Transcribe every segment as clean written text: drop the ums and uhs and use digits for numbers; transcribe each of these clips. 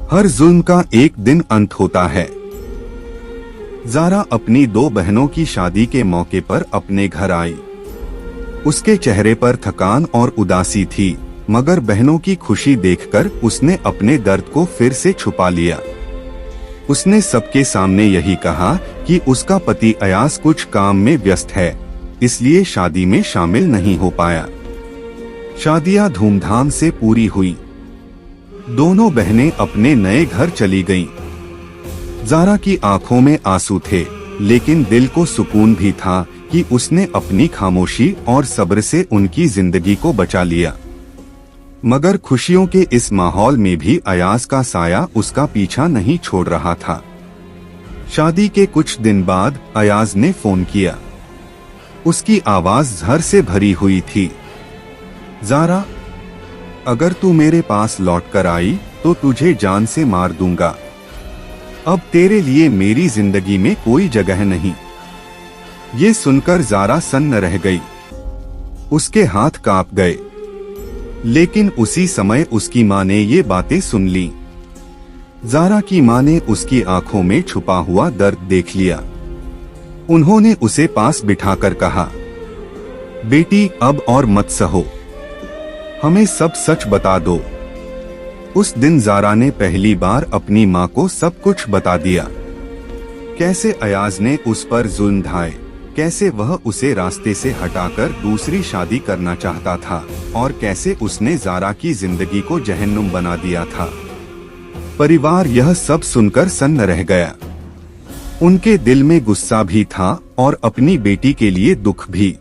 हर जुल्म का एक दिन अंत होता है। ज़ारा अपनी 2 बहनों की शादी के मौके पर अपने घर आई। उसके चेहरे पर थकान और उदासी थी, मगर बहनों की खुशी देखकर उसने अपने दर्द को फिर से छुपा लिया। उसने सबके सामने यही कहा कि उसका पति अयाज कुछ काम में व्यस्त है, इसलिए शादी में शामिल नहीं हो पाया। शादियां धूमधाम से पूरी हुई। दोनों बहनें अपने नए घर चली गईं। ज़ारा की आंखों में आंसू थे, लेकिन दिल को सुकून भी था कि उसने अपनी खामोशी और सब्र से उनकी जिंदगी को बचा लिया। मगर खुशियों के इस माहौल में भी अयाज का साया उसका पीछा नहीं छोड़ रहा था। शादी के कुछ दिन बाद अयाज ने फोन किया। उसकी आवाज झर से भरी हुई थी। ज़ारा, अगर तू मेरे पास लौट कर आई तो तुझे जान से मार दूंगा। अब तेरे लिए मेरी जिंदगी में कोई जगह नहीं। ये सुनकर ज़ारा सन्न रह गई। उसके हाथ कांप गए। लेकिन उसी समय उसकी मां ने ये बातें सुन ली। ज़ारा की मां ने उसकी आंखों में छुपा हुआ दर्द देख लिया। उन्होंने उसे पास बिठाकर कहा, बेटी अब और मत सहो, हमें सब सच बता दो। उस दिन ज़ारा ने पहली बार अपनी मां को सब कुछ बता दिया। कैसे अयाज ने उस पर जुल्म ढाए, कैसे वह उसे रास्ते से हटाकर दूसरी शादी करना चाहता था, और कैसे उसने ज़ारा की जिंदगी को जहन्नुम बना दिया था। परिवार यह सब सुनकर सन्न रह गया। उनके दिल में गुस्सा भी था और अपनी बेटी के लिए दुख भी।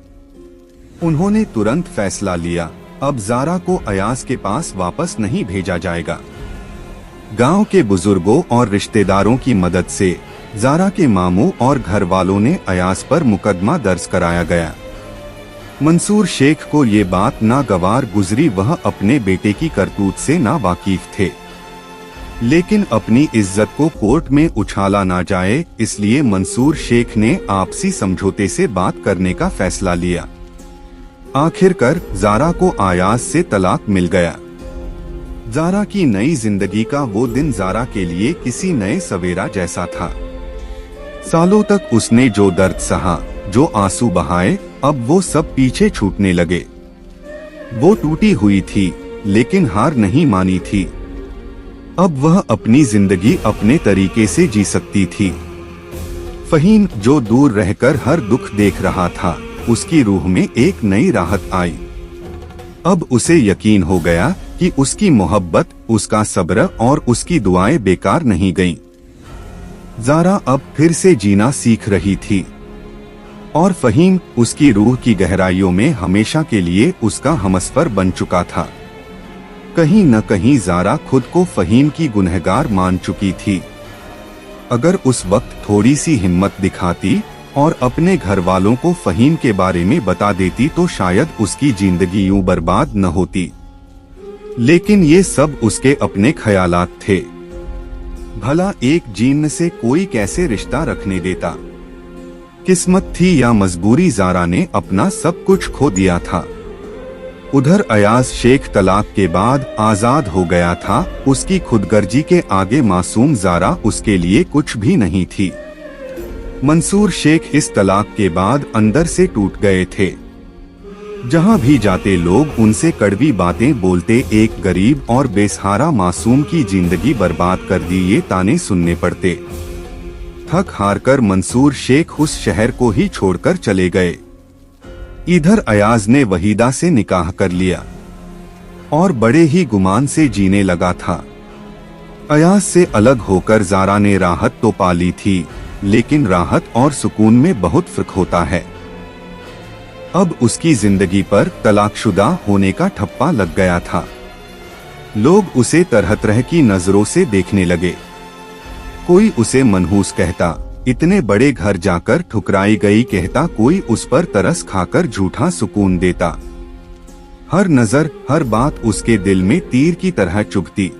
उन्होंने तुरंत फैसला लिया, अब ज़ारा को अयाज के पास वापस नहीं भेजा जाएगा। गांव के बुजुर्गों और रिश्तेदारों की मदद से ज़ारा के मामू और घर वालों ने अयाज पर मुकदमा दर्ज कराया गया। मंसूर शेख को ये बात नागवार गुजरी, वह अपने बेटे की करतूत से ना वाकिफ थे। लेकिन अपनी इज्जत को कोर्ट में उछाला ना जाए, इसलिए मंसूर शेख ने आपसी समझौते से बात करने का फैसला लिया। आखिरकार ज़ारा को अयाज से तलाक मिल गया। ज़ारा की नई जिंदगी का वो दिन ज़ारा के लिए किसी नए सवेरा जैसा था। सालों तक उसने जो दर्द सहा, जो आंसू बहाए, अब वो सब पीछे छूटने लगे। वो टूटी हुई थी, लेकिन हार नहीं मानी थी। अब वह अपनी जिंदगी अपने तरीके से जी सकती थी। फहीम, जो दूर रहकर हर दुख देख रहा था, उसकी रूह में एक नई राहत आई। अब उसे यकीन हो गया कि उसकी मोहब्बत, उसका सब्र और उसकी दुआएं बेकार नहीं गईं। ज़ारा अब फिर से जीना सीख रही थी, और फहीम उसकी रूह की गहराइयों में हमेशा के लिए उसका हमसफर बन चुका था। कहीं न कहीं ज़ारा खुद को फहीम की गुनहगार मान चुकी थी। अगर उस वक्त थोड़ी सी हिम्मत दिखाती और अपने घर वालों को फहीम के बारे में बता देती तो शायद उसकी जिंदगी यूं बर्बाद न होती। लेकिन ये सब उसके अपने ख्यालात थे। भला एक जिन्न से कोई कैसे रिश्ता रखने देता? किस्मत थी या मजबूरी, ज़ारा ने अपना सब कुछ खो दिया था। उधर अयाज शेख तलाक के बाद आजाद हो गया था। उसकी खुदगर्जी के आगे मासूम ज़ारा उसके लिए कुछ भी नहीं थी। मंसूर शेख इस तलाक के बाद अंदर से टूट गए थे। जहां भी जाते लोग उनसे कड़वी बातें बोलते, एक गरीब और बेसहारा मासूम की जिंदगी बर्बाद कर दी, ये ताने सुनने पड़ते। थक हार कर मंसूर शेख उस शहर को ही छोड़कर चले गए। इधर अयाज ने वहीदा से निकाह कर लिया और बड़े ही गुमान से जीने लगा था। अयाज से अलग होकर ज़ारा ने राहत तो पा ली थी, लेकिन राहत और सुकून में बहुत फर्क होता है। अब उसकी जिंदगी पर तलाकशुदा होने का ठप्पा लग गया था। लोग उसे तरह तरह की नजरों से देखने लगे। कोई उसे मनहूस कहता, इतने बड़े घर जाकर ठुकराई गई कहता, कोई उस पर तरस खाकर झूठा सुकून देता। हर नजर, हर बात उसके दिल में तीर की तरह चुभती।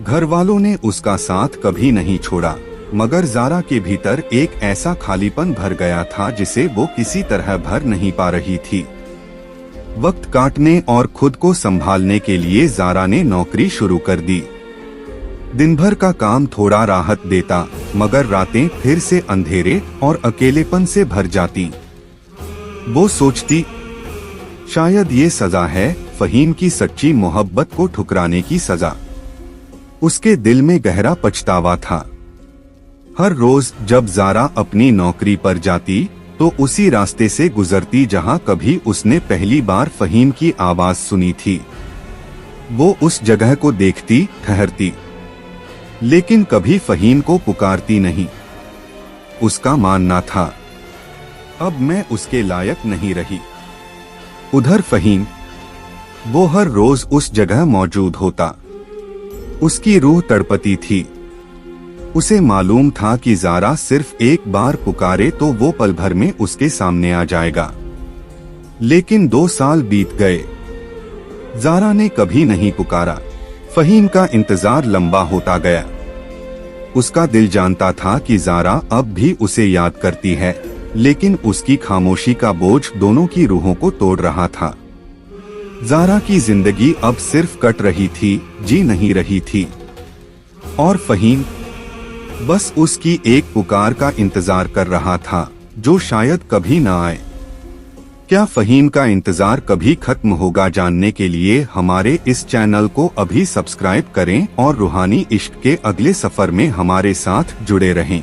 घर वालों ने उसका साथ कभी नहीं छोड़ा, मगर ज़ारा के भीतर एक ऐसा खालीपन भर गया था जिसे वो किसी तरह भर नहीं पा रही थी। वक्त काटने और खुद को संभालने के लिए ज़ारा ने नौकरी शुरू कर दी। दिन भर का काम थोड़ा राहत देता, मगर रातें फिर से अंधेरे और अकेलेपन से भर जाती। वो सोचती, शायद ये सजा है, फहीम की सच्ची मोहब्बत को ठुकराने की सजा। उसके दिल में गहरा पछतावा था। हर रोज जब ज़ारा अपनी नौकरी पर जाती तो उसी रास्ते से गुजरती जहां कभी उसने पहली बार फहीम की आवाज सुनी थी। वो उस जगह को देखती, ठहरती, लेकिन कभी फहीम को पुकारती नहीं। उसका मानना था, अब मैं उसके लायक नहीं रही। उधर फहीम, वो हर रोज उस जगह मौजूद होता। उसकी रूह तड़पती थी। उसे मालूम था कि ज़ारा सिर्फ एक बार पुकारे तो वो पल भर में उसके सामने आ जाएगा। लेकिन 2 साल बीत गए, ज़ारा ने कभी नहीं पुकारा। फहीम का इंतजार लंबा होता गया। उसका दिल जानता था कि ज़ारा अब भी उसे याद करती है, लेकिन उसकी खामोशी का बोझ दोनों की रूहों को तोड़ रहा था। ज़ारा की जिंदगी अब सिर्फ कट रही थी, जी नहीं रही थी। और फहीम बस उसकी एक पुकार का इंतजार कर रहा था, जो शायद कभी न आए। क्या फहीम का इंतजार कभी खत्म होगा? जानने के लिए हमारे इस चैनल को अभी सब्सक्राइब करें और रूहानी इश्क के अगले सफर में हमारे साथ जुड़े रहें।